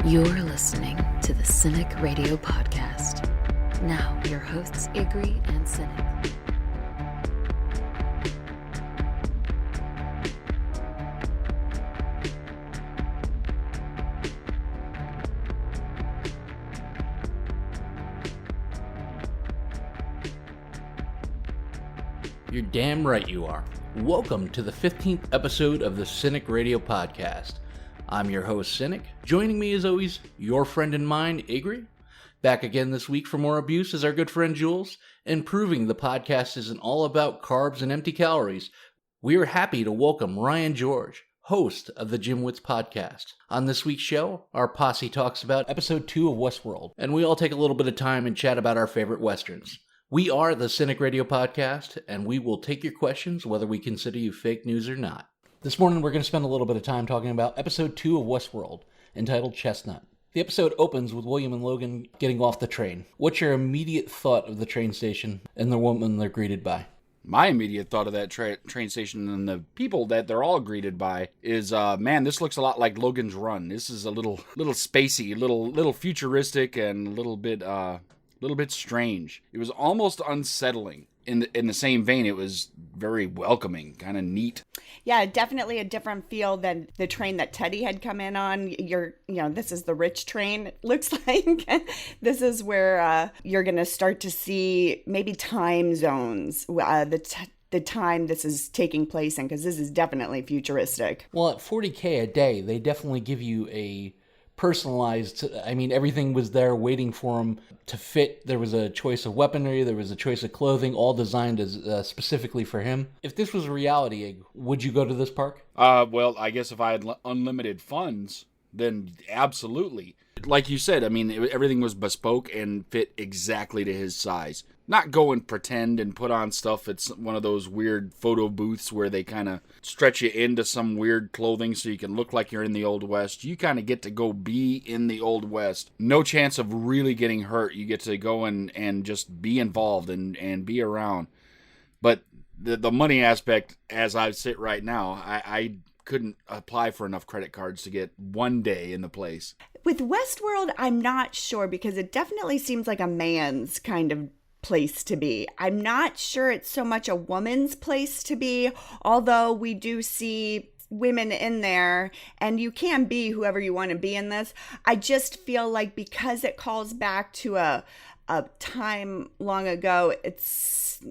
You're listening to the Cynic Radio Podcast. Now, your hosts, Igri and Cynic. You're damn right you are. Welcome to the 15th episode of the Cynic Radio Podcast. I'm your host, Cynic. Joining me as always, your friend and mine, Igri. Back again this week for more abuse is our good friend Jules, and proving the podcast isn't all about carbs and empty calories. We are happy to welcome Ryan George, host of the Jim Wits Podcast. On this week's show, our posse talks about episode 2 of Westworld, and we all take a little bit of time and chat about our favorite westerns. We are the Cynic Radio Podcast, and we will take your questions whether we consider you fake news or not. This morning we're going to spend a little bit of time talking about episode 2 of Westworld, entitled Chestnut. The episode opens with William and Logan getting off the train. What's your immediate thought of the train station and the woman they're greeted by? My immediate thought of that train station and the people that they're all greeted by is, man, this looks a lot like Logan's Run. This is a little spacey, little futuristic, and a little bit strange. It was almost unsettling. In the same vein, it was very welcoming, kind of neat. Yeah, definitely a different feel than the train that Teddy had come in on. This is the rich train, it looks like. This is where you're going to start to see maybe time zones, the time this is taking place in, because this is definitely futuristic. Well, at $40K a day, they definitely give you a personalized, everything was there waiting for him to fit. There was a choice of weaponry, there was a choice of clothing, all designed as specifically for him. If this was a reality, would you go to this park? Well, I guess if I had unlimited funds, then absolutely. Like you said, everything was bespoke and fit exactly to his size. Not go and pretend and put on stuff at one of those weird photo booths where they kind of stretch you into some weird clothing so you can look like you're in the Old West. You kind of get to go be in the Old West. No chance of really getting hurt. You get to go and just be involved and be around. But the money aspect, as I sit right now, I couldn't apply for enough credit cards to get one day in the place. With Westworld, I'm not sure, because it definitely seems like a man's kind of place to be. I'm not sure it's so much a woman's place to be, although we do see women in there, and you can be whoever you want to be in this. I just feel like because it calls back to a time long ago, it's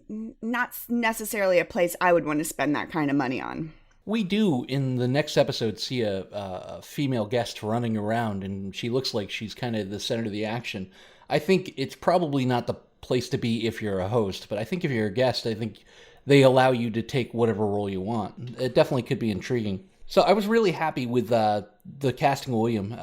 not necessarily a place I would want to spend that kind of money on. We do, in the next episode, see a female guest running around, and she looks like she's kind of the center of the action. I think it's probably not the place to be if you're a host, but I think if you're a guest, I think they allow you to take whatever role you want. It definitely could be intriguing. So I was really happy with the casting of William.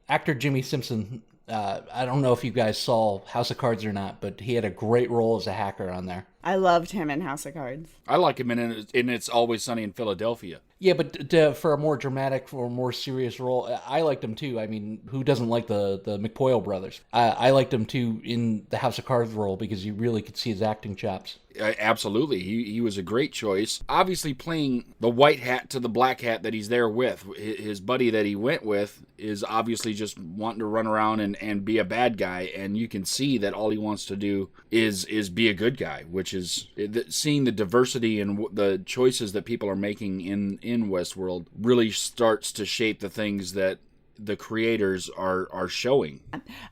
Actor Jimmy Simpson, I don't know if you guys saw House of Cards or not, but he had a great role as a hacker on there. I loved him in House of Cards. I like him in It's Always Sunny in Philadelphia. Yeah, but for a more dramatic or more serious role, I liked him too. Who doesn't like the McPoyle brothers? I liked him too in the House of Cards role because you really could see his acting chops. Absolutely. He was a great choice. Obviously playing the white hat to the black hat that he's there with. His buddy that he went with is obviously just wanting to run around and be a bad guy, and you can see that all he wants to do is be a good guy, which is seeing the diversity and the choices that people are making in Westworld really starts to shape the things that the creators are showing.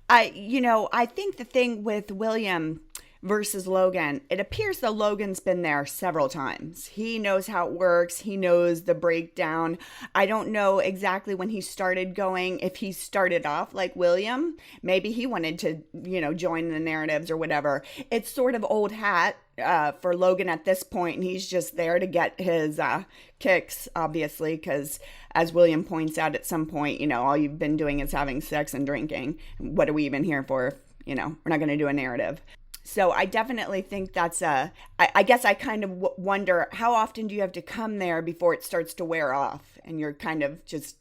I think the thing with William versus Logan, it appears that Logan's been there several times. He knows how it works. He knows the breakdown. I don't know exactly when he started going, if he started off like William. Maybe he wanted to, join the narratives or whatever. It's sort of old hat for Logan at this point, and he's just there to get his kicks, obviously, because as William points out at some point, all you've been doing is having sex and drinking. What are we even here for? We're not going to do a narrative. So I definitely think that's I guess I kind of wonder, how often do you have to come there before it starts to wear off and you're kind of just,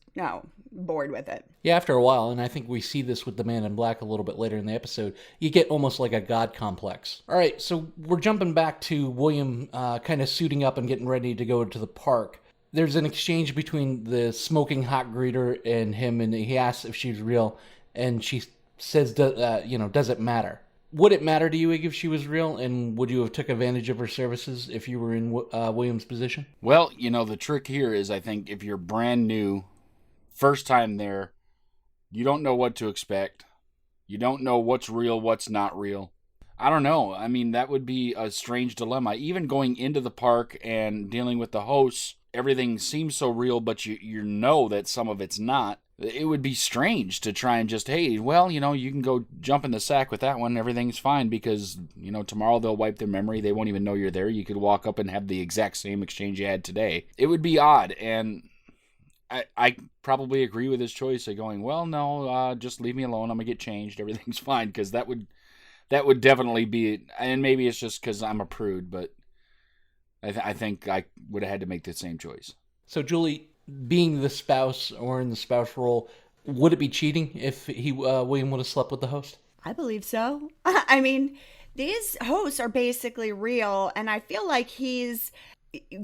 bored with it? Yeah, after a while, and I think we see this with the Man in Black a little bit later in the episode, you get almost like a god complex. All right, so we're jumping back to William kind of suiting up and getting ready to go to the park. there's an exchange between the smoking hot greeter and him, and he asks if she's real, and she says, does it matter? Would it matter to you if she was real, and would you have took advantage of her services if you were in William's position? Well, the trick here is, I think, if you're brand new, first time there, you don't know what to expect. You don't know what's real, what's not real. I don't know. I mean, that would be a strange dilemma. Even going into the park and dealing with the hosts, everything seems so real, but you know that some of it's not. It would be strange to try and just, hey, well, you can go jump in the sack with that one. Everything's fine because, tomorrow they'll wipe their memory. They won't even know you're there. You could walk up and have the exact same exchange you had today. It would be odd. And I probably agree with his choice of going, well, no, just leave me alone. I'm going to get changed. Everything's fine, because that would definitely be, and maybe it's just because I'm a prude, but I think I would have had to make the same choice. So, Julie, being the spouse or in the spouse role, would it be cheating if William would have slept with the host? I believe so. I mean, these hosts are basically real, and I feel like he's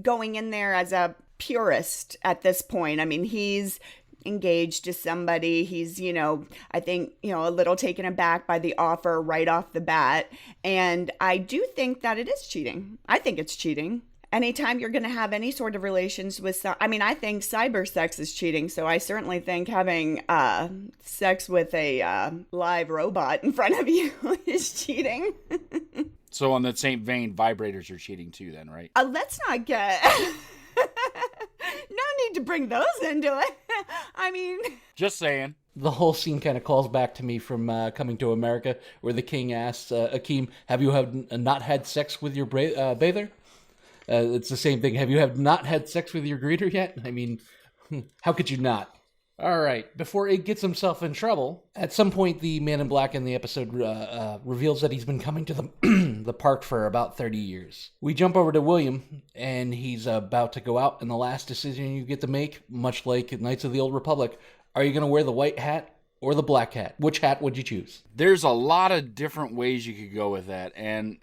going in there as a purist at this point. I mean, he's engaged to somebody. He's, I think, a little taken aback by the offer right off the bat. And I do think that it is cheating. I think it's cheating. Anytime you're going to have any sort of relations with, I think cyber sex is cheating. So I certainly think having sex with a live robot in front of you is cheating. So on that same vein, vibrators are cheating too then, right? Let's not get... No need to bring those into it. I mean... Just saying. The whole scene kind of calls back to me from Coming to America, where the king asks Akeem, have you not had sex with your bather? It's the same thing. Have you not had sex with your greeter yet? I mean, how could you not? All right. Before Ig gets himself in trouble, at some point the man in black in the episode reveals that he's been coming to the the park for about 30 years. We jump over to William, and he's about to go out, and the last decision you get to make, much like Knights of the Old Republic, are you going to wear the white hat or the black hat? Which hat would you choose? There's a lot of different ways you could go with that, and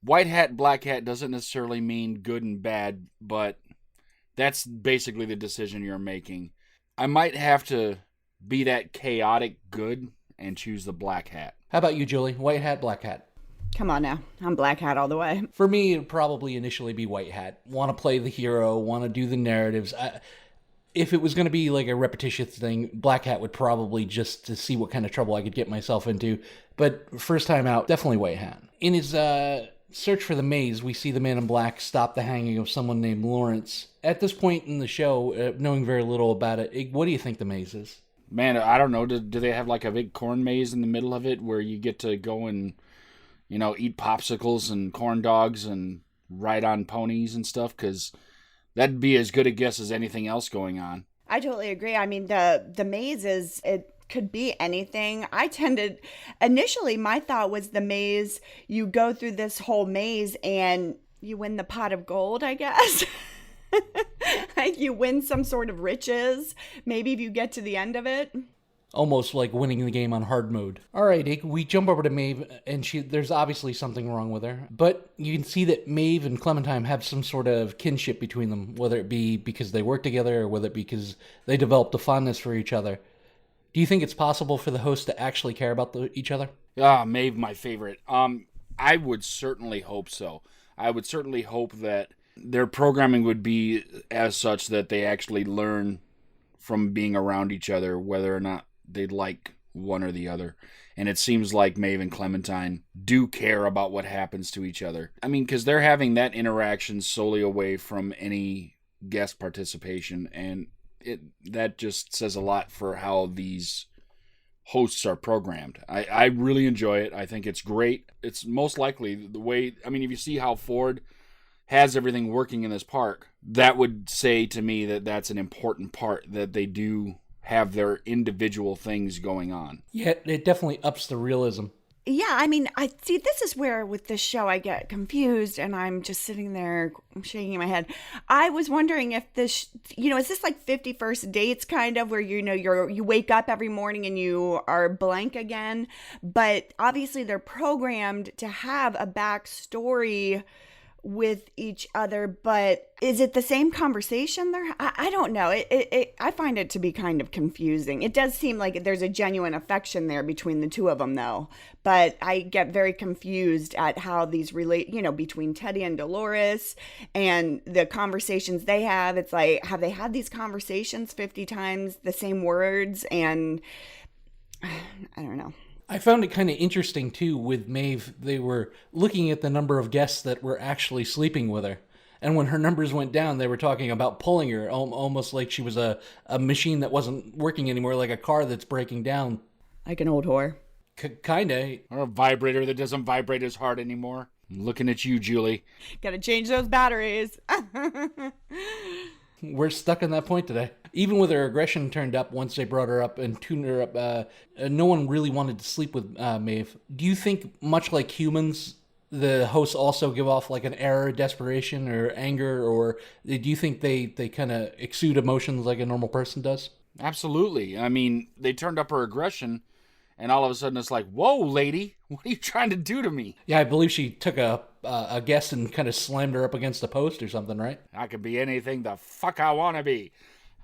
white hat, black hat doesn't necessarily mean good and bad, but that's basically the decision you're making. I might have to be that chaotic good and choose the black hat. How about you, Julie? White hat, black hat? Come on now. I'm black hat all the way. For me, it'd probably initially be white hat. Want to play the hero, want to do the narratives. If it was going to be like a repetitious thing, black hat would probably just to see what kind of trouble I could get myself into. But first time out, definitely white hat. In his search for the maze, we see the man in black stop the hanging of someone named Lawrence. At this point in the show, knowing very little about it, what do you think the maze is? Man, I don't know. Do they have like a big corn maze in the middle of it where you get to go and, eat popsicles and corn dogs and ride on ponies and stuff? Because that'd be as good a guess as anything else going on. I totally agree. I mean, the maze it could be anything. Initially, my thought was the maze, you go through this whole maze and you win the pot of gold, I guess. Like you win some sort of riches, maybe if you get to the end of it. Almost like winning the game on hard mode. All right, we jump over to Maeve, and there's obviously something wrong with her. But you can see that Maeve and Clementine have some sort of kinship between them, whether it be because they work together or whether it be because they developed a fondness for each other. Do you think it's possible for the host to actually care about each other? Maeve, my favorite. I would certainly hope so. I would certainly hope that their programming would be as such that they actually learn from being around each other whether or not they like one or the other. And it seems like Maeve and Clementine do care about what happens to each other. I mean, because they're having that interaction solely away from any guest participation, and that just says a lot for how these hosts are programmed. I really enjoy it. I think it's great. It's most likely the way, if you see how Ford has everything working in this park, that would say to me that that's an important part, that they do have their individual things going on. Yeah, it definitely ups the realism. Yeah, I see, this is where with this show I get confused, and I'm just sitting there shaking my head. I was wondering if this, is this like 50 First Dates kind of, where, you wake up every morning and you are blank again, but obviously they're programmed to have a backstory with each other, but is it the same conversation there? I don't know. I find it to be kind of confusing. It does seem like there's a genuine affection there between the two of them, though. But I get very confused at how these relate, between Teddy and Dolores and the conversations they have. It's like, have they had these conversations 50 times, the same words? And I don't know. I found it kind of interesting, too, with Maeve. They were looking at the number of guests that were actually sleeping with her. And when her numbers went down, they were talking about pulling her, almost like she was a machine that wasn't working anymore, like a car that's breaking down. Like an old whore. Kinda. Or a vibrator that doesn't vibrate as hard anymore. I'm looking at you, Julie. Gotta change those batteries. We're stuck on that point today. Even with her aggression turned up once they brought her up and tuned her up, no one really wanted to sleep with Maeve. Do you think, much like humans, the hosts also give off like an air of desperation or anger, or do you think they kind of exude emotions like a normal person does? Absolutely. I mean, they turned up her aggression, and all of a sudden it's like, whoa, lady, what are you trying to do to me? Yeah, I believe she took a guest and kind of slammed her up against a post or something, right? I can be anything the fuck I want to be.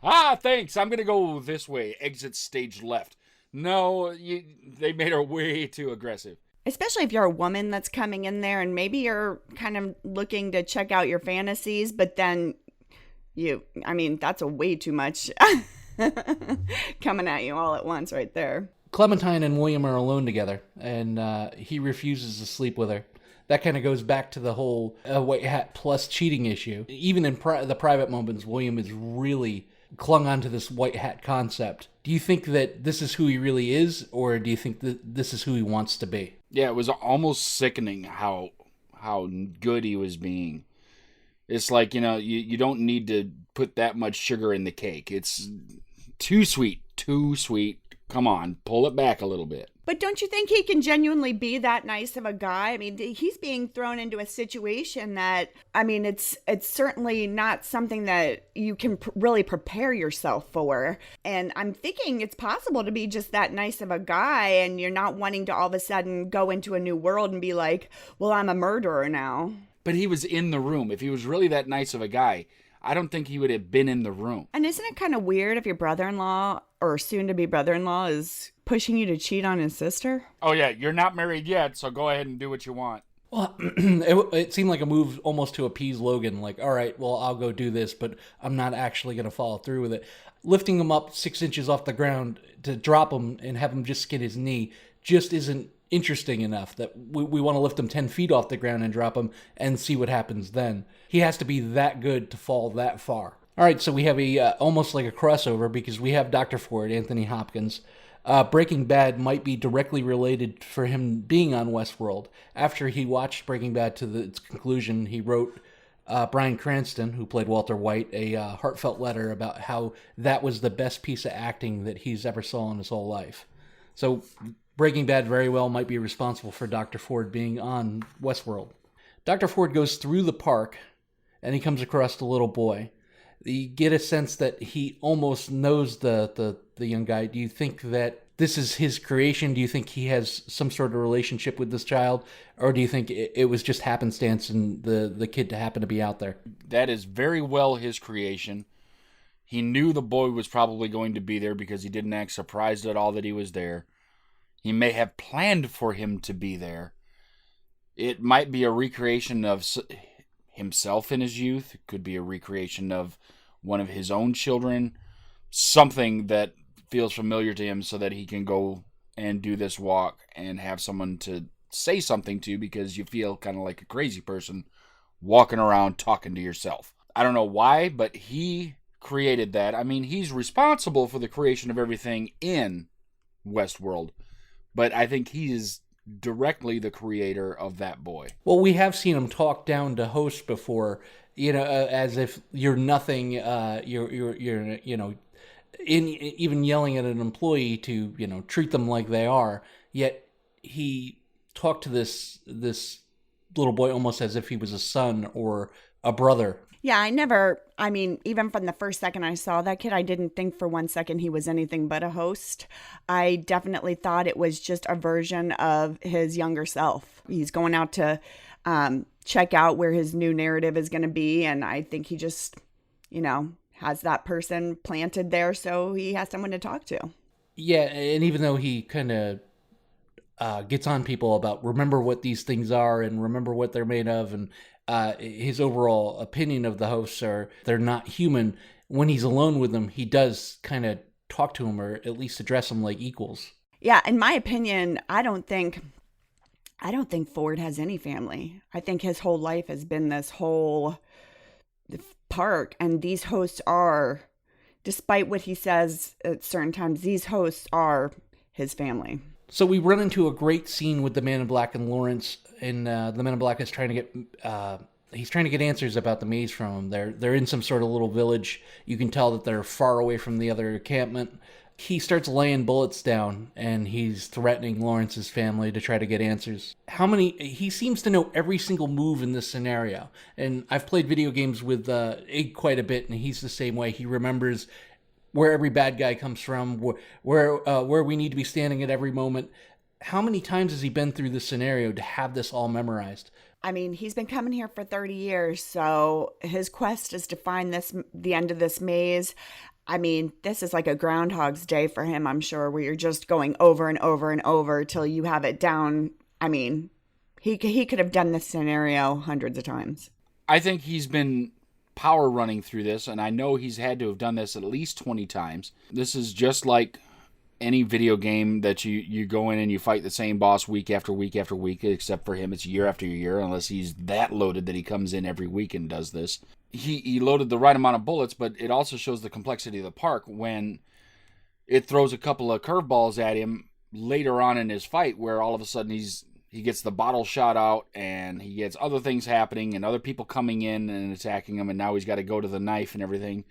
Ah, thanks. I'm going to go this way. Exit stage left. No, they made her way too aggressive. Especially if you're a woman that's coming in there and maybe you're kind of looking to check out your fantasies, but then that's a way too much coming at you all at once right there. Clementine and William are alone together, and he refuses to sleep with her. That kind of goes back to the whole white hat plus cheating issue. Even in the private moments, William is really clung onto this white hat concept. Do you think that this is who he really is, or do you think that this is who he wants to be? Yeah, it was almost sickening how good he was being. It's like, you don't need to put that much sugar in the cake. It's too sweet. Come on, pull it back a little bit. But don't you think he can genuinely be that nice of a guy? I mean, he's being thrown into a situation that, it's certainly not something that you can really prepare yourself for. And I'm thinking it's possible to be just that nice of a guy and you're not wanting to all of a sudden go into a new world and be like, well, I'm a murderer now. But he was in the room. If he was really that nice of a guy, I don't think he would have been in the room. And isn't it kind of weird if your brother-in-law or soon-to-be brother-in-law is pushing you to cheat on his sister? Oh, yeah, you're not married yet, so go ahead and do what you want. Well, it seemed like a move almost to appease Logan. Like, all right, well, I'll go do this, but I'm not actually going to follow through with it. Lifting him up 6 inches off the ground to drop him and have him just skin his knee just isn't interesting enough that we want to lift him 10 feet off the ground and drop him and see what happens then. He has to be that good to fall that far. All right, so we have a almost like a crossover because we have Dr. Ford, Anthony Hopkins. Breaking Bad might be directly related for him being on Westworld. After he watched Breaking Bad to its conclusion, he wrote Bryan Cranston, who played Walter White, a heartfelt letter about how that was the best piece of acting that he's ever saw in his whole life. So Breaking Bad very well might be responsible for Dr. Ford being on Westworld. Dr. Ford goes through the park, and he comes across the little boy. You get a sense that he almost knows the young guy. Do you think that this is his creation? Do you think he has some sort of relationship with this child? Or do you think it was just happenstance and the kid to happen to be out there? That is very well his creation. He knew the boy was probably going to be there because he didn't act surprised at all that he was there. He may have planned for him to be there. It might be a recreation of himself in his youth. It could be a recreation of one of his own children. Something that feels familiar to him so that he can go and do this walk and have someone to say something to, because you feel kind of like a crazy person walking around talking to yourself. I don't know why, but he created that. I mean, he's responsible for the creation of everything in Westworld, but I think he is directly the creator of that boy. Well, we have seen him talk down to hosts before, as if you're nothing, you're even yelling at an employee to, treat them like they are. Yet he talked to this little boy almost as if he was a son or a brother. Yeah, even from the first second I saw that kid, I didn't think for 1 second he was anything but a host. I definitely thought it was just a version of his younger self. He's going out to check out where his new narrative is going to be. And I think he just, has that person planted there so he has someone to talk to. Yeah, and even though he kind of gets on people about remember what these things are and remember what they're made of, and his overall opinion of the hosts are they're not human, when he's alone with them, he does kind of talk to them or at least address them like equals. Yeah, in my opinion, I don't think Ford has any family. I think his whole life has been this whole park, and these hosts are, despite what he says at certain times, these hosts are his family. So we run into a great scene with the Man in Black and Lawrence, and the Man in Black is trying to get he's trying to get answers about the maze from him. They're in some sort of little village. You can tell that they're far away from the other encampment. He starts laying bullets down, and he's threatening Lawrence's family to try to get answers. He seems to know every single move in this scenario. And I've played video games with Ig quite a bit, and he's the same way. He remembers where every bad guy comes from, where we need to be standing at every moment. How many times has he been through this scenario to have this all memorized? I mean, he's been coming here for 30 years, so his quest is to find the end of this maze. I mean, this is like a Groundhog's Day for him, I'm sure, where you're just going over and over and over till you have it down. I mean, he could have done this scenario hundreds of times. I think he's been power running through this, and I know he's had to have done this at least 20 times. This is just like any video game that you go in and you fight the same boss week after week after week, except for him, it's year after year, unless he's that loaded that he comes in every week and does this. He loaded the right amount of bullets, but it also shows the complexity of the park when it throws a couple of curveballs at him later on in his fight, where all of a sudden he gets the bottle shot out and he gets other things happening and other people coming in and attacking him, and now he's got to go to the knife and everything.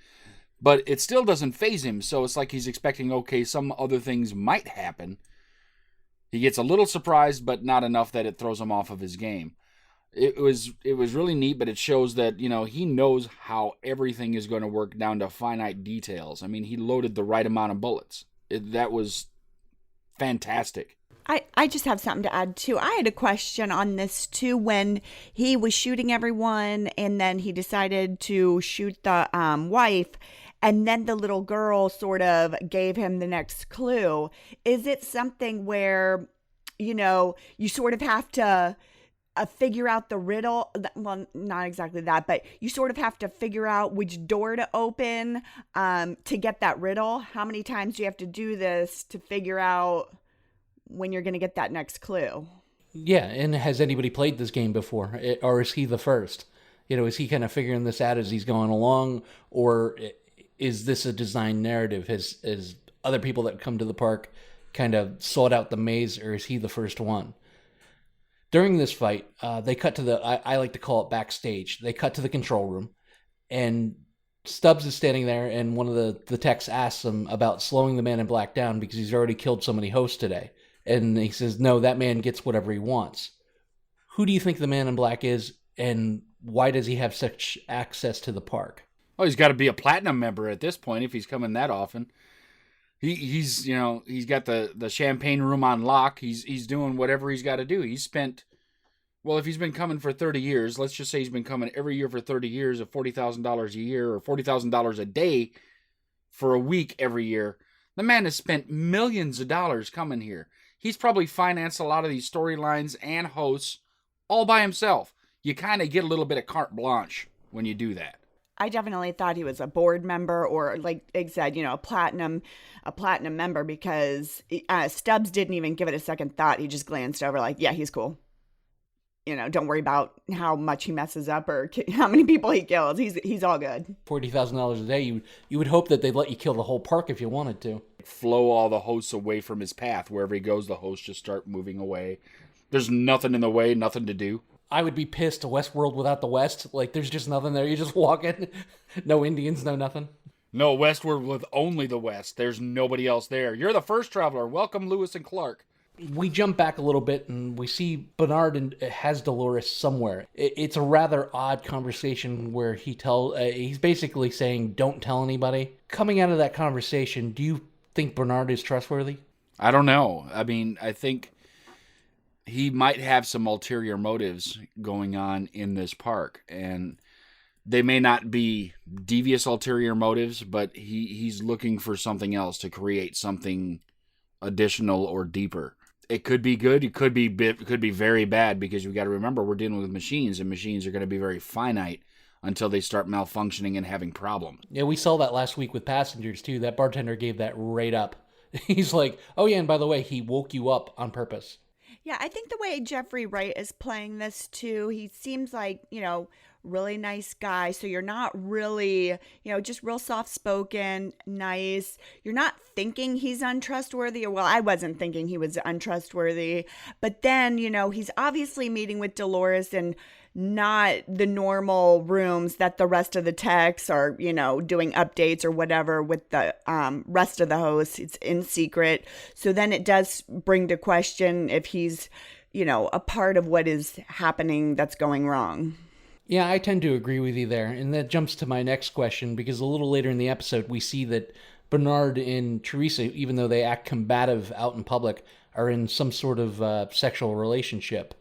But it still doesn't faze him, so it's like he's expecting, okay, some other things might happen. He gets a little surprised, but not enough that it throws him off of his game. It was really neat, but it shows that, he knows how everything is going to work down to finite details. I mean, he loaded the right amount of bullets. That was fantastic. I just have something to add, too. I had a question on this, too, when he was shooting everyone and then he decided to shoot the wife, and then the little girl sort of gave him the next clue. Is it something where, you sort of have to figure out the riddle? Well, not exactly that, but you sort of have to figure out which door to open to get that riddle. How many times do you have to do this to figure out when you're going to get that next clue? Yeah, and has anybody played this game before? Or is he the first? Is he kind of figuring this out as he's going along? Or is this a design narrative? Has other people that come to the park kind of sought out the maze, or is he the first one? During this fight, they cut to I like to call it backstage. They cut to the control room, and Stubbs is standing there, and one of the techs asks him about slowing the Man in Black down because he's already killed so many hosts today. And he says, no, that man gets whatever he wants. Who do you think the Man in Black is, and why does he have such access to the park? Oh, he's got to be a platinum member at this point if he's coming that often. He's got the champagne room on lock. He's doing whatever he's got to do. If he's been coming for 30 years, let's just say he's been coming every year for 30 years at $40,000 a year or $40,000 a day for a week every year. The man has spent millions of dollars coming here. He's probably financed a lot of these storylines and hosts all by himself. You kind of get a little bit of carte blanche when you do that. I definitely thought he was a board member, or like Ig said, a platinum member, because Stubbs didn't even give it a second thought. He just glanced over like, yeah, he's cool. Don't worry about how much he messes up or how many people he kills. He's all good. $40,000 a day, you would hope that they'd let you kill the whole park if you wanted to. Flow all the hosts away from his path. Wherever he goes, the hosts just start moving away. There's nothing in the way, nothing to do. I would be pissed to Westworld without the West. Like, there's just nothing there. You just walk in. No Indians, no nothing. No, Westworld with only the West. There's nobody else there. You're the first traveler. Welcome, Lewis and Clark. We jump back a little bit and we see Bernard has Dolores somewhere. It's a rather odd conversation where he's basically saying, don't tell anybody. Coming out of that conversation, do you think Bernard is trustworthy? I don't know. I mean, I think he might have some ulterior motives going on in this park, and they may not be devious ulterior motives, but he's looking for something else to create something additional or deeper. It could be good. It could be very bad, because you got to remember we're dealing with machines, and machines are going to be very finite until they start malfunctioning and having problems. Yeah, we saw that last week with Passengers, too. That bartender gave that right up. He's like, oh, yeah, and by the way, he woke you up on purpose. Yeah, I think the way Jeffrey Wright is playing this too, he seems like, really nice guy. So you're not really, just real soft spoken, nice. You're not thinking he's untrustworthy. Well, I wasn't thinking he was untrustworthy. But then, he's obviously meeting with Dolores in not the normal rooms that the rest of the techs are, doing updates or whatever with the rest of the hosts. It's in secret. So then it does bring to question if he's, a part of what is happening that's going wrong. Yeah, I tend to agree with you there. And that jumps to my next question, because a little later in the episode, we see that Bernard and Teresa, even though they act combative out in public, are in some sort of sexual relationship.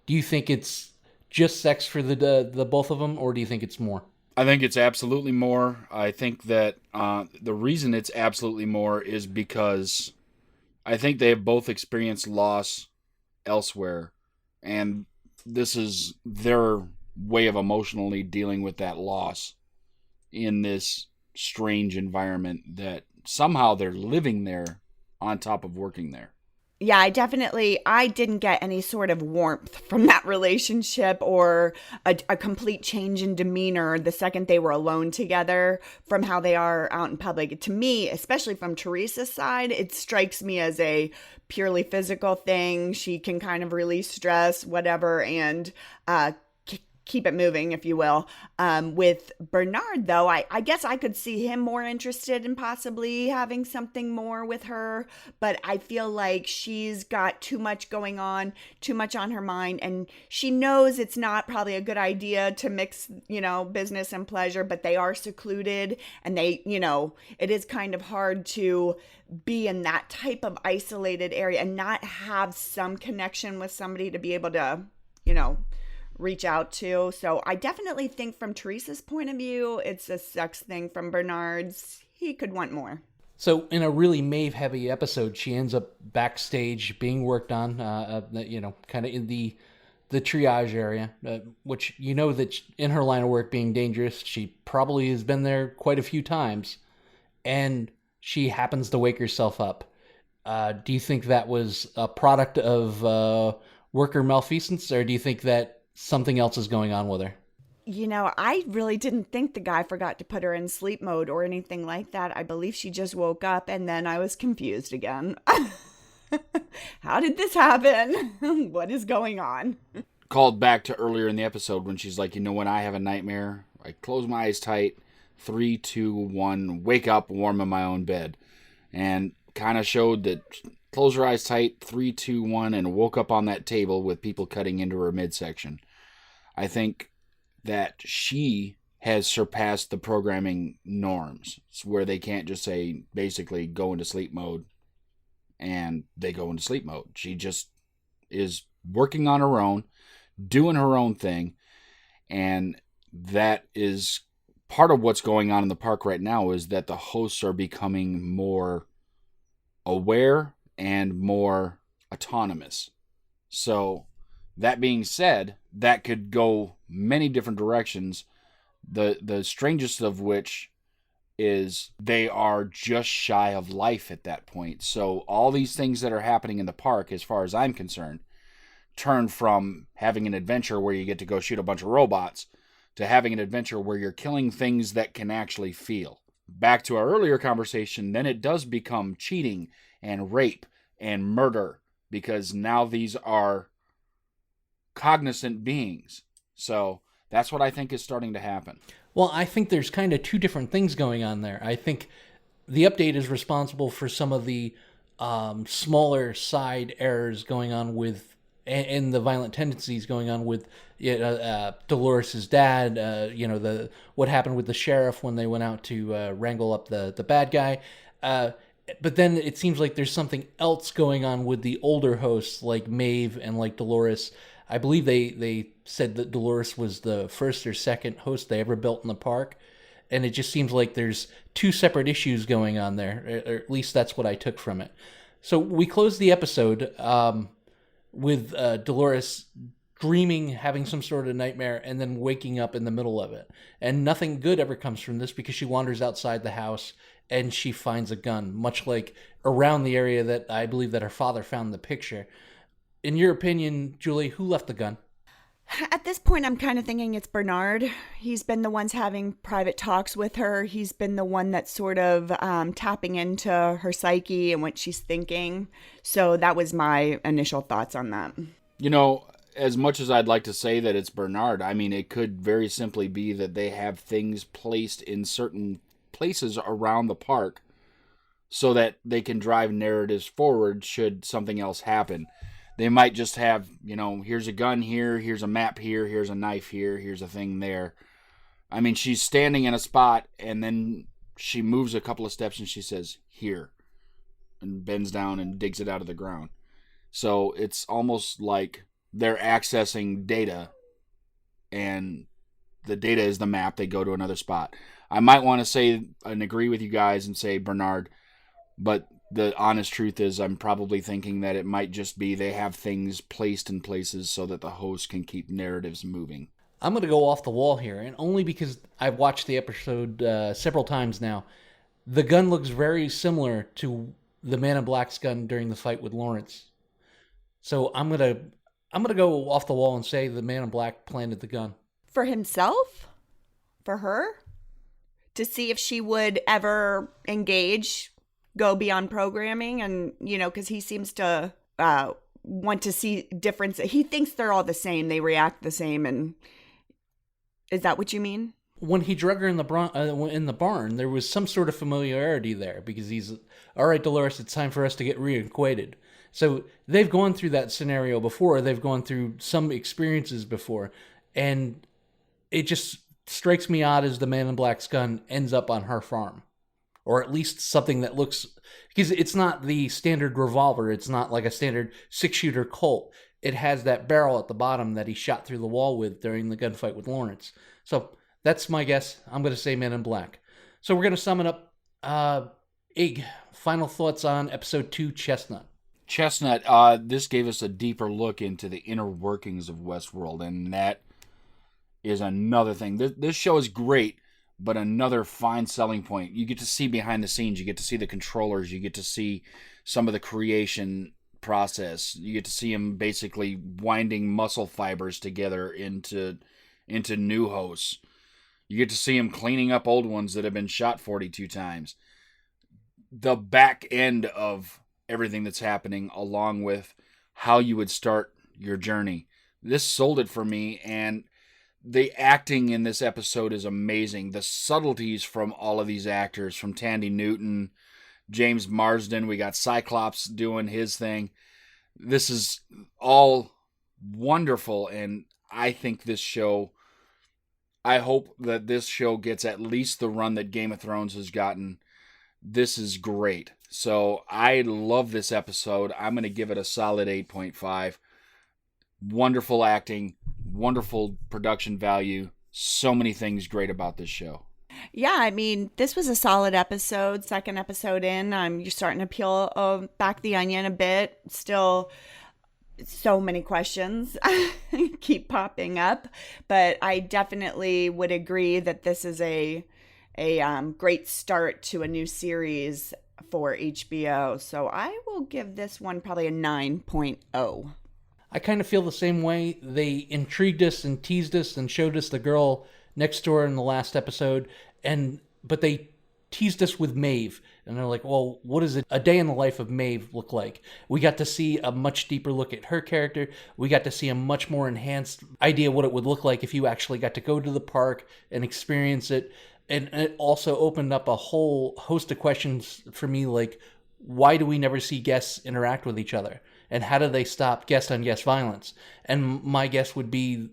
Do you think it's just sex for the both of them, or do you think it's more? I think it's absolutely more. I think that the reason it's absolutely more is because I think they have both experienced loss elsewhere, and this is their way of emotionally dealing with that loss in this strange environment that somehow they're living there on top of working there. Yeah, I didn't get any sort of warmth from that relationship or a complete change in demeanor the second they were alone together from how they are out in public. To me, especially from Teresa's side, it strikes me as a purely physical thing. She can kind of release stress, whatever, and keep it moving, if you will. With Bernard, though, I guess I could see him more interested in possibly having something more with her, but I feel like she's got too much going on, too much on her mind, and she knows it's not probably a good idea to mix, business and pleasure, but they are secluded, and they, it is kind of hard to be in that type of isolated area and not have some connection with somebody to be able to, reach out to. So I definitely think from Teresa's point of view, it's a sex thing. From Bernard's, he could want more. So in a really Maeve-heavy episode, she ends up backstage being worked on, kind of in the triage area, which that in her line of work being dangerous, she probably has been there quite a few times, and she happens to wake herself up. Do you think that was a product of worker malfeasance, or do you think that something else is going on with her? I really didn't think the guy forgot to put her in sleep mode or anything like that. I believe she just woke up, and then I was confused again. How did this happen? What is going on? Called back to earlier in the episode when she's like, when I have a nightmare, I close my eyes tight, 3, 2, 1, wake up warm in my own bed. And kind of showed that closed her eyes tight, 3, 2, 1, and woke up on that table with people cutting into her midsection. I think that she has surpassed the programming norms, where they can't just say, basically, go into sleep mode, and they go into sleep mode. She just is working on her own, doing her own thing, and that is part of what's going on in the park right now, is that the hosts are becoming more aware and more autonomous. So that being said, that could go many different directions. The strangest of which is they are just shy of life at that point. So all these things that are happening in the park, as far as I'm concerned, turn from having an adventure where you get to go shoot a bunch of robots to having an adventure where you're killing things that can actually feel. Back to our earlier conversation, then it does become cheating and rape and murder, because now these are cognizant beings. So that's what I think is starting to happen. Well, I think there's kind of two different things going on there. I think the update is responsible for some of the smaller side errors going on with, and the violent tendencies going on with Dolores' dad. What happened with the sheriff when they went out to wrangle up the bad guy. But then it seems like there's something else going on with the older hosts like Maeve and like Dolores. I believe they said that Dolores was the first or second host they ever built in the park. And it just seems like there's two separate issues going on there, or at least that's what I took from it. So we closed the episode with Dolores dreaming, having some sort of nightmare, and then waking up in the middle of it. And nothing good ever comes from this because she wanders outside the house and she finds a gun, much like around the area that I believe that her father found the picture. In your opinion, Julie, who left the gun? At this point, I'm kind of thinking it's Bernard. He's been the ones having private talks with her. He's been the one that's sort of tapping into her psyche and what she's thinking. So that was my initial thoughts on that. You know, as much as I'd like to say that it's Bernard, I mean, it could very simply be that they have things placed in certain places around the park so that they can drive narratives forward should something else happen. They might just have, you know, here's a gun here, here's a map here, here's a knife here, here's a thing there. I mean, she's standing in a spot, and then she moves a couple of steps and she says, here, and bends down and digs it out of the ground. So it's almost like they're accessing data, and the data is the map. They go to another spot. I might want to say and agree with you guys and say Bernard, but the honest truth is I'm probably thinking that it might just be they have things placed in places so that the host can keep narratives moving. I'm going to go off the wall here, and only because I've watched the episode several times now. The gun looks very similar to the Man in Black's gun during the fight with Lawrence. So I'm gonna go off the wall and say the Man in Black planted the gun. For himself? For her? To see if she would ever engage, go beyond programming, and, you know, because he seems to want to see difference. He thinks they're all the same. They react the same. And is that what you mean? When he drug her in the barn, there was some sort of familiarity there because he's, all right, Dolores, it's time for us to get reacquainted. So they've gone through that scenario before. They've gone through some experiences before. And it just strikes me odd as the Man in Black's gun ends up on her farm. Or at least something that looks... Because it's not the standard revolver. It's not like a standard 6-shooter Colt. It has that barrel at the bottom that he shot through the wall with during the gunfight with Lawrence. So that's my guess. I'm going to say Man in Black. So we're going to sum it up. Ig, final thoughts on episode 2, Chestnut. Chestnut, this gave us a deeper look into the inner workings of Westworld, and that is another thing. This show is great, but another fine selling point. You get to see behind the scenes. You get to see the controllers. You get to see some of the creation process. You get to see them basically winding muscle fibers together into new hosts. You get to see them cleaning up old ones that have been shot 42 times. The back end of everything that's happening, along with how you would start your journey. This sold it for me, and the acting in this episode is amazing. The subtleties from all of these actors, from Tandy Newton, James Marsden, we got Cyclops doing his thing. This is all wonderful, and I think this show, I hope that this show gets at least the run that Game of Thrones has gotten. This is great. So I love this episode. I'm going to give it a solid 8.5. Wonderful acting, wonderful production value. So many things great about this show. Yeah, I mean, this was a solid episode. Second episode in, you're starting to peel back the onion a bit. Still, so many questions keep popping up, but I definitely would agree that this is a great start to a new series for HBO. So I will give this one probably a 9.0. I kind of feel the same way. They intrigued us and teased us and showed us the girl next door in the last episode, but they teased us with Maeve, and they're like, well, what does a day in the life of Maeve look like? We got to see a much deeper look at her character. We got to see a much more enhanced idea of what it would look like if you actually got to go to the park and experience it. And it also opened up a whole host of questions for me, like, why do we never see guests interact with each other? And how do they stop guest-on-guest violence? And my guess would be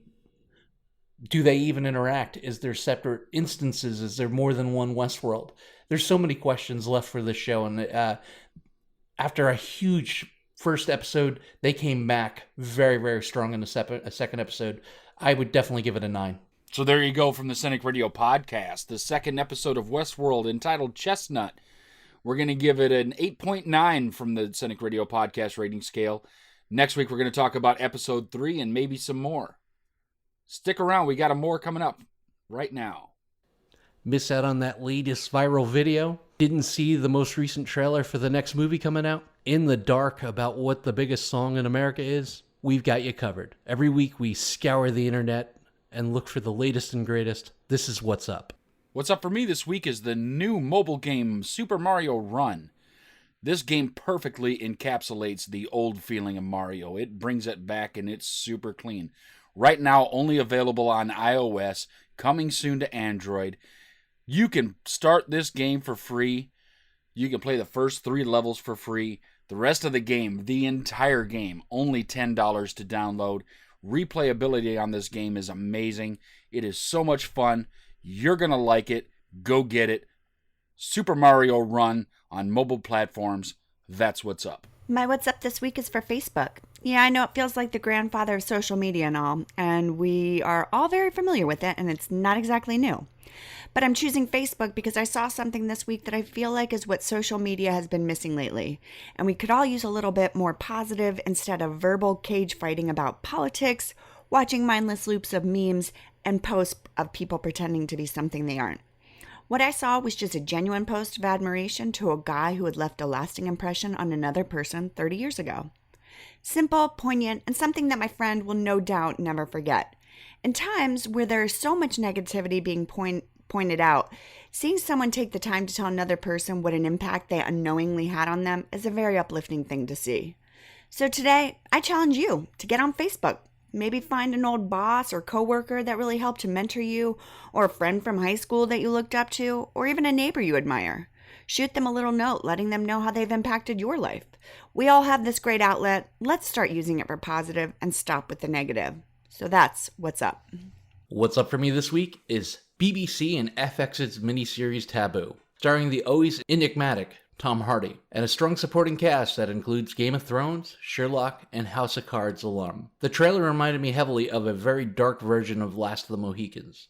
Do they even interact? Is there separate instances? Is there more than one Westworld? There's so many questions left for this show, and after a huge first episode, they came back very, very strong in the second episode. I would definitely give it a 9. So there you go from the Cynic Radio podcast, the second episode of Westworld entitled Chestnut. We're going to give it an 8.9 from the Cynic Radio podcast rating scale. Next week, we're going to talk about episode 3 and maybe some more. Stick around. We got more coming up right now. Miss out on that latest viral video? Didn't see the most recent trailer for the next movie coming out? In the dark about what the biggest song in America is? We've got you covered. Every week we scour the internet and look for the latest and greatest. This is What's Up. What's up for me this week is the new mobile game Super Mario Run. This game perfectly encapsulates the old feeling of Mario. It brings it back and it's super clean. Right now only available on iOS, coming soon to Android. You can start this game for free. You can play the first 3 levels for free. The rest of the game, the entire game, only $10 to download. Replayability on this game is amazing. It is so much fun. You're going to like it. Go get it. Super Mario Run on mobile platforms. That's what's up. My What's Up this week is for Facebook. Yeah, I know it feels like the grandfather of social media and all, and we are all very familiar with it, and it's not exactly new. But I'm choosing Facebook because I saw something this week that I feel like is what social media has been missing lately. And we could all use a little bit more positive instead of verbal cage fighting about politics, watching mindless loops of memes, and posts of people pretending to be something they aren't. What I saw was just a genuine post of admiration to a guy who had left a lasting impression on another person 30 years ago. Simple, poignant, and something that my friend will no doubt never forget. In times where there is so much negativity being pointed out, seeing someone take the time to tell another person what an impact they unknowingly had on them is a very uplifting thing to see. So today, I challenge you to get on Facebook. Maybe find an old boss or coworker that really helped to mentor you, or a friend from high school that you looked up to, or even a neighbor you admire. Shoot them a little note letting them know how they've impacted your life. We all have this great outlet. Let's start using it for positive and stop with the negative. So that's What's Up. What's up for me this week is BBC and FX's miniseries Taboo, starring the always enigmatic Tom Hardy, and a strong supporting cast that includes Game of Thrones, Sherlock, and House of Cards alum. The trailer reminded me heavily of a very dark version of Last of the Mohicans.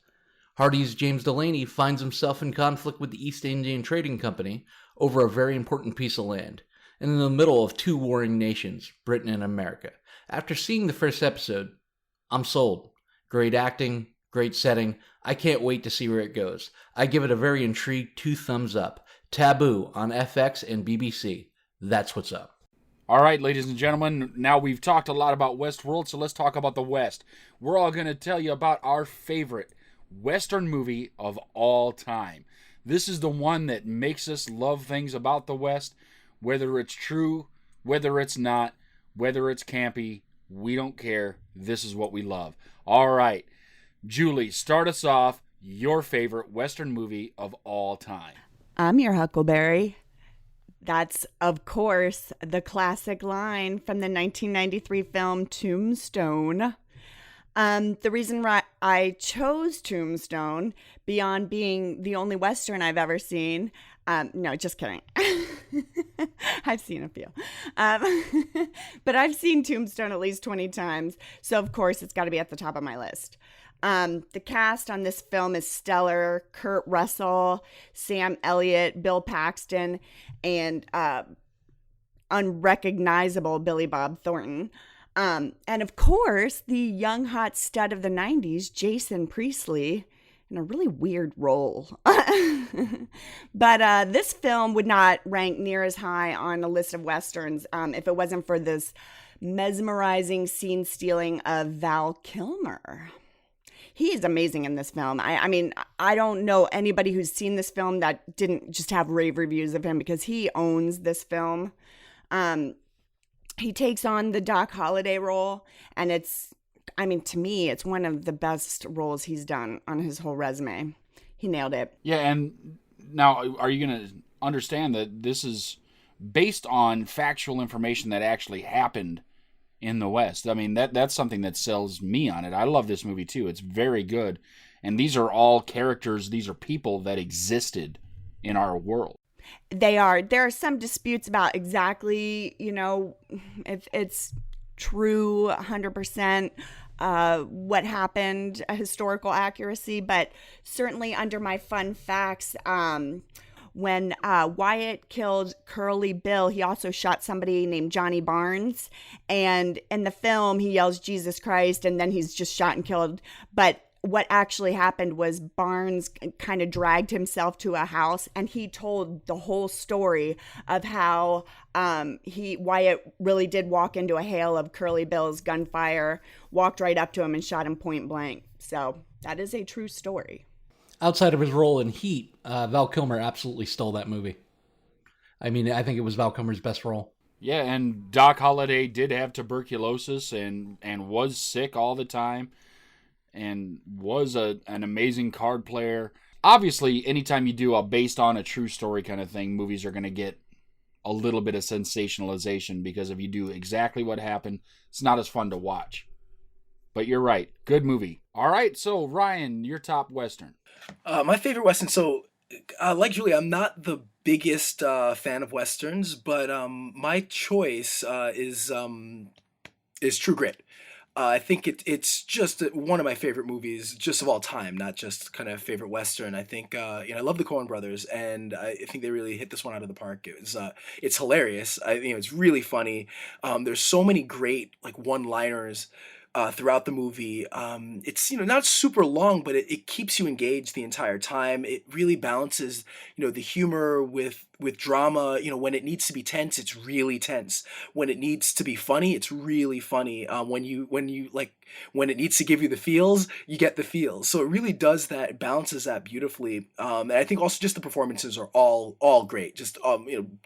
Hardy's James Delaney finds himself in conflict with the East Indian Trading Company over a very important piece of land, and in the middle of 2 warring nations, Britain and America. After seeing the first episode, I'm sold. Great acting, great setting. I can't wait to see where it goes. I give it a very intrigued 2 thumbs up. Taboo on FX and BBC. That's what's up. All right, ladies and gentlemen, now we've talked a lot about Westworld, so let's talk about the West. We're all going to tell you about our favorite Western movie of all time. This is the one that makes us love things about the West, whether it's true, whether it's not, whether it's campy, we don't care. This is what we love. All right, Julie, start us off. Your favorite Western movie of all time. I'm your Huckleberry. That's, of course, the classic line from the 1993 film Tombstone. The reason why I chose Tombstone, beyond being the only Western I've ever seen, no, just kidding. I've seen a few. But I've seen Tombstone at least 20 times, so of course it's got to be at the top of my list. The cast on this film is stellar. Kurt Russell, Sam Elliott, Bill Paxton, and unrecognizable Billy Bob Thornton. And of course, the young hot stud of the 90s, Jason Priestley, in a really weird role. But this film would not rank near as high on a list of Westerns if it wasn't for this mesmerizing scene stealing of Val Kilmer. He is amazing in this film. I mean, I don't know anybody who's seen this film that didn't just have rave reviews of him, because he owns this film. He takes on the Doc Holliday role, and to me, it's one of the best roles he's done on his whole resume. He nailed it. Yeah, and now, are you going to understand that this is based on factual information that actually happened in the West. I mean, that's something that sells me on it. I love this movie too. It's very good. And these are all characters, these are people that existed in our world. They are. There are some disputes about exactly, if it's true 100%, what happened, a historical accuracy, but certainly under my fun facts, when Wyatt killed Curly Bill, he also shot somebody named Johnny Barnes. And in the film, he yells, Jesus Christ, and then he's just shot and killed. But what actually happened was Barnes kind of dragged himself to a house, and he told the whole story of how Wyatt really did walk into a hail of Curly Bill's gunfire, walked right up to him and shot him point blank. So that is a true story. Outside of his role in Heat, Val Kilmer absolutely stole that movie. I mean, I think it was Val Kilmer's best role. Yeah, and Doc Holliday did have tuberculosis and was sick all the time and was an amazing card player. Obviously, anytime you do a based on a true story kind of thing, movies are going to get a little bit of sensationalization, because if you do exactly what happened, it's not as fun to watch. But you're right. Good movie. All right, so Ryan, your top Western. My favorite Western, so like Julie, I'm not the biggest fan of Westerns, but my choice is True Grit. I think it's just one of my favorite movies, just of all time, not just kind of favorite Western. I think I love the Coen Brothers, and I think they really hit this one out of the park. It's hilarious. It's really funny. There's so many great like one-liners throughout the movie. It's not super long, but it keeps you engaged the entire time. It really balances the humor with drama. When it needs to be tense, it's really tense. When it needs to be funny, it's really funny. When it needs to give you the feels, you get the feels. So it really does that. It balances that beautifully. And I think also just the performances are all great. Just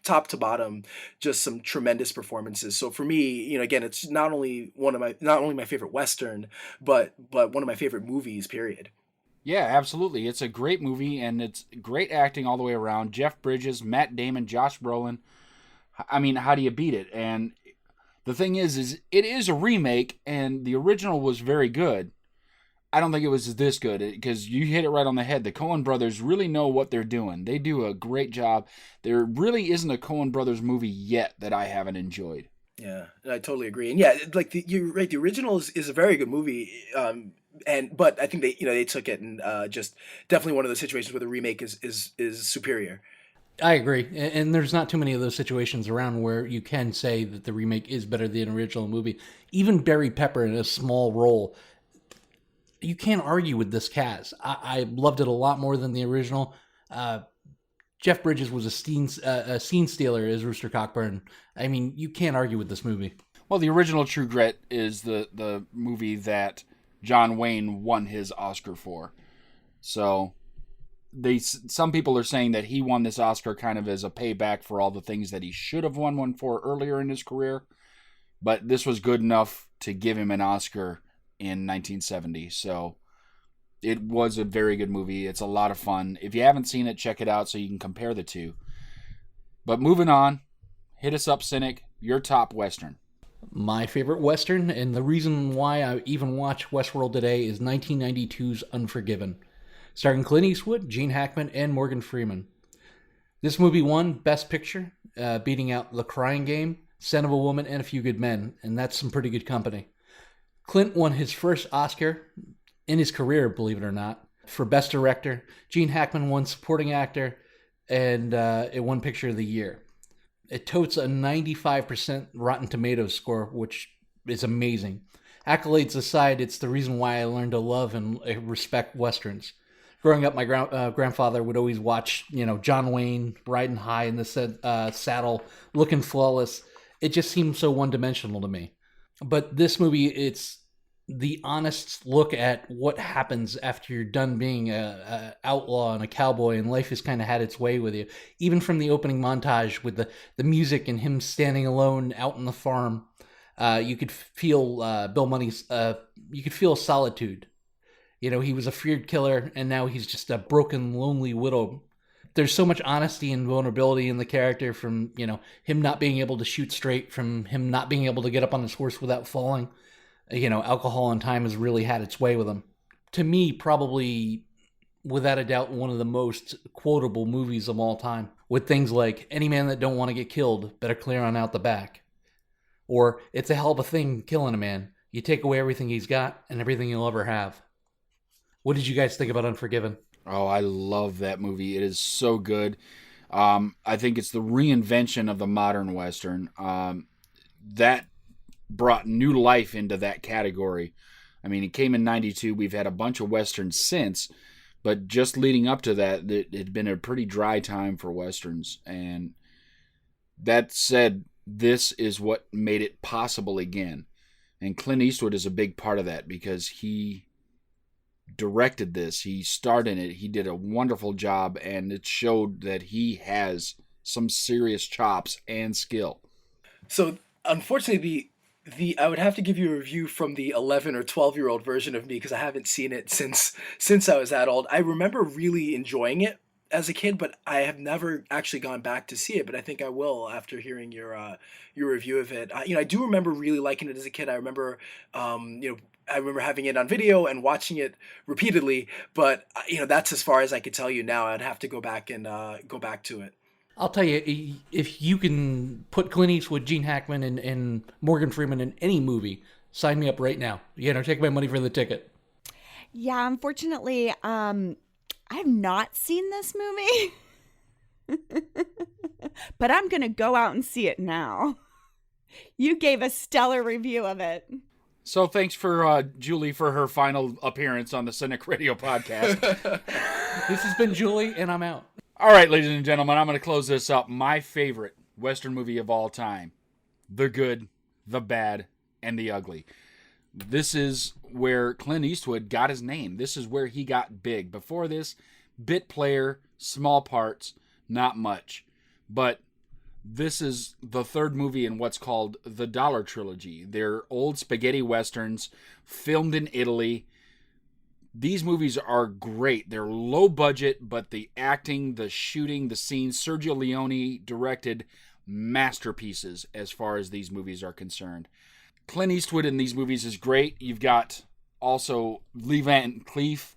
top to bottom, just some tremendous performances. So for me, again, it's not only my favorite Western, but one of my favorite movies, period. Yeah, absolutely. It's a great movie, and it's great acting all the way around. Jeff Bridges, Matt Damon, Josh Brolin. I mean, how do you beat it? And the thing is it is a remake, and the original was very good. I don't think it was this good, because you hit it right on the head. The Coen brothers really know what they're doing. They do a great job. There really isn't a Coen brothers movie yet that I haven't enjoyed. Yeah, I totally agree. And yeah, like you're right. The original is a very good movie. But I think they took it and just definitely one of those situations where the remake is superior. I agree, and there's not too many of those situations around where you can say that the remake is better than the original movie. Even Barry Pepper in a small role, you can't argue with this cast. I loved it a lot more than the original. Jeff Bridges was a scene stealer as Rooster Cockburn. I mean, you can't argue with this movie. Well, the original True Grit is the movie that John Wayne won his Oscar for. So some people are saying that he won this Oscar kind of as a payback for all the things that he should have won one for earlier in his career. But this was good enough to give him an Oscar in 1970. So it was a very good movie. It's a lot of fun. If you haven't seen it, check it out so you can compare the two. But moving on, hit us up, Cynic. Your top Western. My favorite Western, and the reason why I even watch Westworld today, is 1992's Unforgiven, starring Clint Eastwood, Gene Hackman, and Morgan Freeman. This movie won Best Picture, beating out The Crying Game, Son of a Woman, and A Few Good Men, and that's some pretty good company. Clint won his first Oscar in his career, believe it or not, for Best Director. Gene Hackman won Supporting Actor, and it won Picture of the Year. It totes a 95% Rotten Tomatoes score, which is amazing. Accolades aside, it's the reason why I learned to love and respect Westerns. Growing up, my grandfather would always watch, John Wayne riding high in the saddle, looking flawless. It just seemed so one-dimensional to me. But this movie, it's the honest look at what happens after you're done being a outlaw and a cowboy, and life has kind of had its way with you. Even from the opening montage with the music and him standing alone out on the farm, you could feel Bill Money's. You could feel solitude. He was a feared killer, and now he's just a broken, lonely widow there's so much honesty and vulnerability in the character, from, you know, him not being able to shoot straight, from him not being able to get up on his horse without falling. You know, alcohol and time has really had its way with him. To me, probably, without a doubt, one of the most quotable movies of all time, with things like, any man that don't want to get killed better clear on out the back. Or, it's a hell of a thing killing a man. You take away everything he's got and everything he'll ever have. What did you guys think about Unforgiven? Oh, I love that movie. It is so good. I think it's the reinvention of the modern Western. That brought new life into that category. I mean, it came in 92. We've had a bunch of Westerns since, but just leading up to that, it had been a pretty dry time for Westerns. And that said, this is what made it possible again. And Clint Eastwood is a big part of that, because he directed this, he starred in it, he did a wonderful job, and it showed that he has some serious chops and skill. So unfortunately, the I would have to give you a review from the 11 or 12-year-old version of me, because I haven't seen it since I was that old. I remember really enjoying it as a kid, but I have never actually gone back to see it. But I think I will after hearing your review of it. I do remember really liking it as a kid. I remember I remember having it on video and watching it repeatedly, but that's as far as I could tell you now. I'd have to go back and go back to it. I'll tell you, if you can put Clint Eastwood, Gene Hackman, and Morgan Freeman in any movie, sign me up right now. Take my money for the ticket. Yeah, unfortunately, I have not seen this movie, but I'm going to go out and see it now. You gave a stellar review of it. So thanks for Julie for her final appearance on the Cynic Radio podcast. This has been Julie, and I'm out. All right, ladies and gentlemen, I'm going to close this up. My favorite Western movie of all time: The Good, the Bad, and the Ugly. This is where Clint Eastwood got his name. This is where he got big. Before this, bit player, small parts, not much. But this is the third movie in what's called the Dollar Trilogy. They're old spaghetti westerns filmed in Italy. These movies are great. They're low budget, but the acting, the shooting, the scenes, Sergio Leone directed masterpieces as far as these movies are concerned. Clint Eastwood in these movies is great. You've got also Lee Van Cleef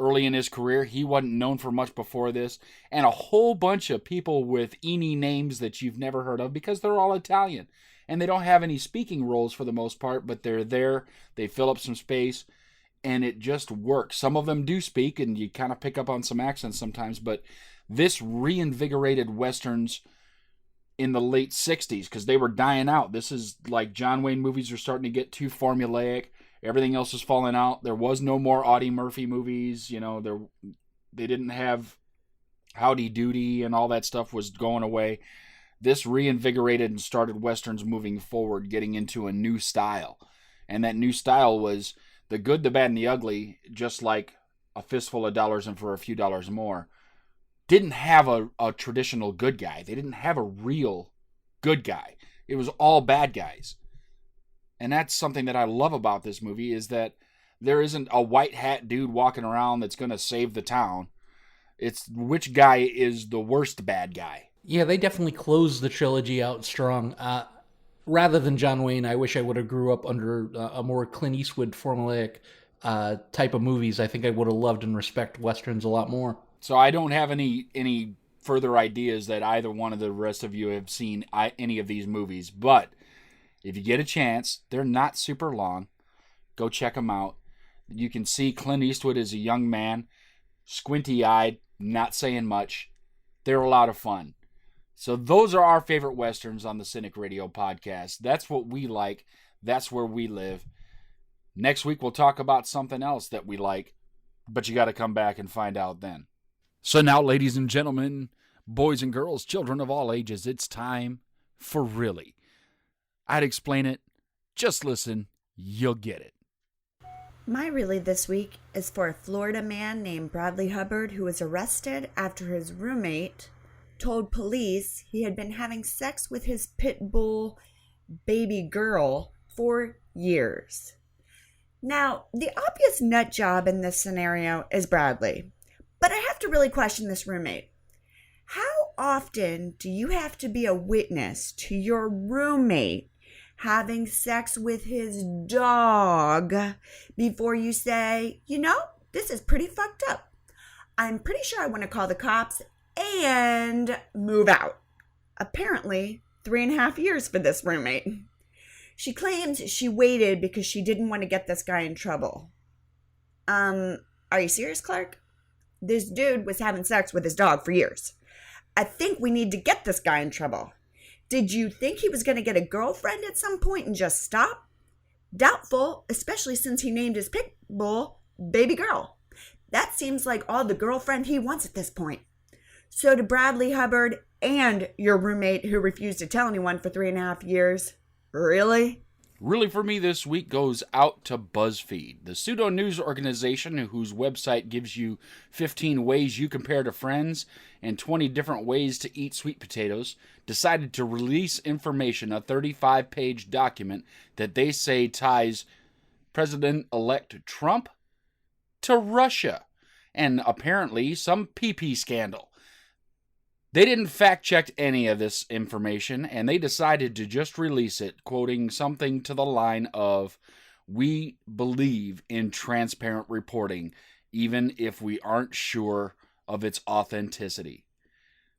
early in his career. He wasn't known for much before this. And a whole bunch of people with Eni names that you've never heard of, because they're all Italian. And they don't have any speaking roles for the most part, but they're there. They fill up some space. And it just works. Some of them do speak, and you kind of pick up on some accents sometimes, but this reinvigorated Westerns in the late 60s, because they were dying out. This is like John Wayne movies are starting to get too formulaic. Everything else is falling out. There was no more Audie Murphy movies. They didn't have Howdy Doody, and all that stuff was going away. This reinvigorated and started Westerns moving forward, getting into a new style. And that new style was The Good, the Bad, and the Ugly, just like A Fistful of Dollars and For a Few Dollars More, didn't have a traditional good guy. They didn't have a real good guy. It was all bad guys. And that's something that I love about this movie, is that there isn't a white hat dude walking around that's going to save the town. It's which guy is the worst bad guy. Yeah, they definitely closed the trilogy out strong. Rather than John Wayne, I wish I would have grew up under a more Clint Eastwood formulaic type of movies. I think I would have loved and respect Westerns a lot more. So I don't have any further ideas that either one of the rest of you have seen any of these movies. But if you get a chance, they're not super long. Go check them out. You can see Clint Eastwood as a young man, squinty-eyed, not saying much. They're a lot of fun. So those are our favorite Westerns on the Cynic Radio podcast. That's what we like. That's where we live. Next week, we'll talk about something else that we like, but you got to come back and find out then. So now, ladies and gentlemen, boys and girls, children of all ages, it's time for Really. I'd explain it. Just listen. You'll get it. My Really this week is for a Florida man named Bradley Hubbard, who was arrested after his roommate told police he had been having sex with his pit bull baby girl for years. Now, the obvious nut job in this scenario is Bradley, but I have to really question this roommate. How often do you have to be a witness to your roommate having sex with his dog before you say, this is pretty fucked up. I'm pretty sure I want to call the cops and move out. Apparently, 3.5 years for this roommate. She claims she waited because she didn't want to get this guy in trouble. Are you serious, Clark? This dude was having sex with his dog for years. I think we need to get this guy in trouble. Did you think he was going to get a girlfriend at some point and just stop? Doubtful, especially since he named his pit bull Baby Girl. That seems like all the girlfriend he wants at this point. So to Bradley Hubbard and your roommate who refused to tell anyone for 3.5 years, really? Really for me this week goes out to BuzzFeed, the pseudo-news organization whose website gives you 15 ways you compare to friends and 20 different ways to eat sweet potatoes, decided to release information, a 35-page document that they say ties President-elect Trump to Russia and apparently some pee-pee scandal. They didn't fact-check any of this information, and they decided to just release it, quoting something to the line of, "We believe in transparent reporting, even if we aren't sure of its authenticity."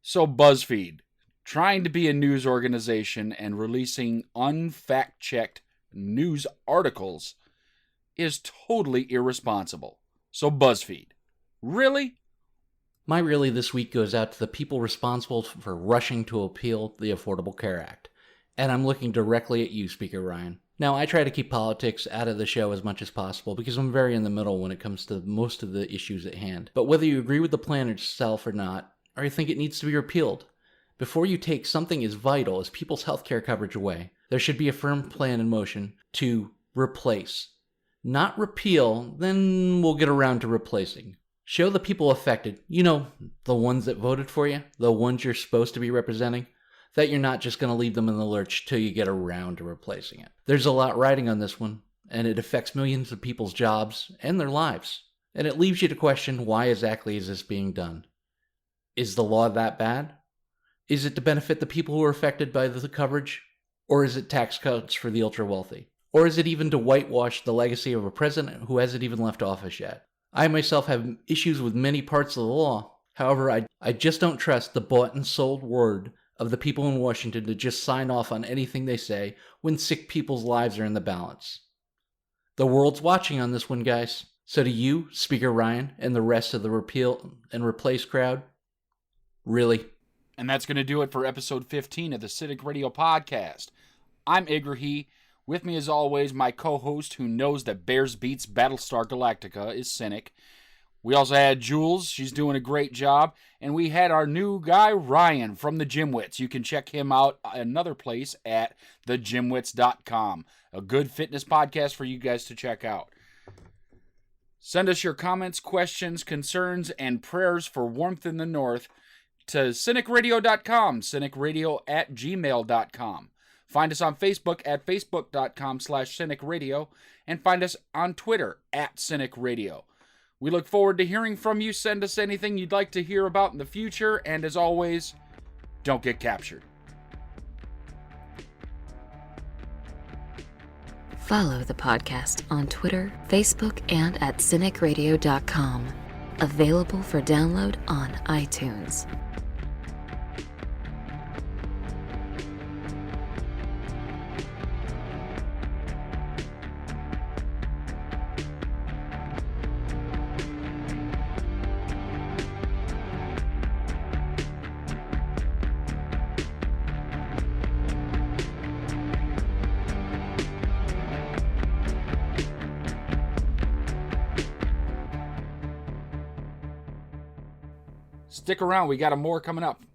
So BuzzFeed, trying to be a news organization and releasing unfact-checked news articles, is totally irresponsible. So BuzzFeed, really? My really this week goes out to the people responsible for rushing to appeal the Affordable Care Act. And I'm looking directly at you, Speaker Ryan. Now, I try to keep politics out of the show as much as possible because I'm very in the middle when it comes to most of the issues at hand. But whether you agree with the plan itself or not, or you think it needs to be repealed, before you take something as vital as people's healthcare coverage away, there should be a firm plan in motion to replace. Not repeal, then we'll get around to replacing. Show the people affected, the ones that voted for you, the ones you're supposed to be representing, that you're not just going to leave them in the lurch till you get around to replacing it. There's a lot riding on this one, and it affects millions of people's jobs and their lives. And it leaves you to question, why exactly is this being done? Is the law that bad? Is it to benefit the people who are affected by the coverage? Or is it tax cuts for the ultra-wealthy? Or is it even to whitewash the legacy of a president who hasn't even left office yet? I myself have issues with many parts of the law. However, I just don't trust the bought and sold word of the people in Washington to just sign off on anything they say when sick people's lives are in the balance. The world's watching on this one, guys. So do you, Speaker Ryan, and the rest of the repeal and replace crowd? Really? And that's going to do it for episode 15 of the Cynic Radio Podcast. I'm Igrahi. With me, as always, my co-host who knows that Bears beats Battlestar Galactica is Cynic. We also had Jules. She's doing a great job. And we had our new guy, Ryan, from the Gymwits. You can check him out another place at thegymwits.com. A good fitness podcast for you guys to check out. Send us your comments, questions, concerns, and prayers for warmth in the north to cynicradio.com, cynicradio@gmail.com. Find us on Facebook at facebook.com/cynicradio, and find us on Twitter at cynicradio. We look forward to hearing from you. Send us anything you'd like to hear about in the future, and as always, don't get captured. Follow the podcast on Twitter, Facebook, and at cynicradio.com. Available for download on iTunes. Stick around, we got more coming up.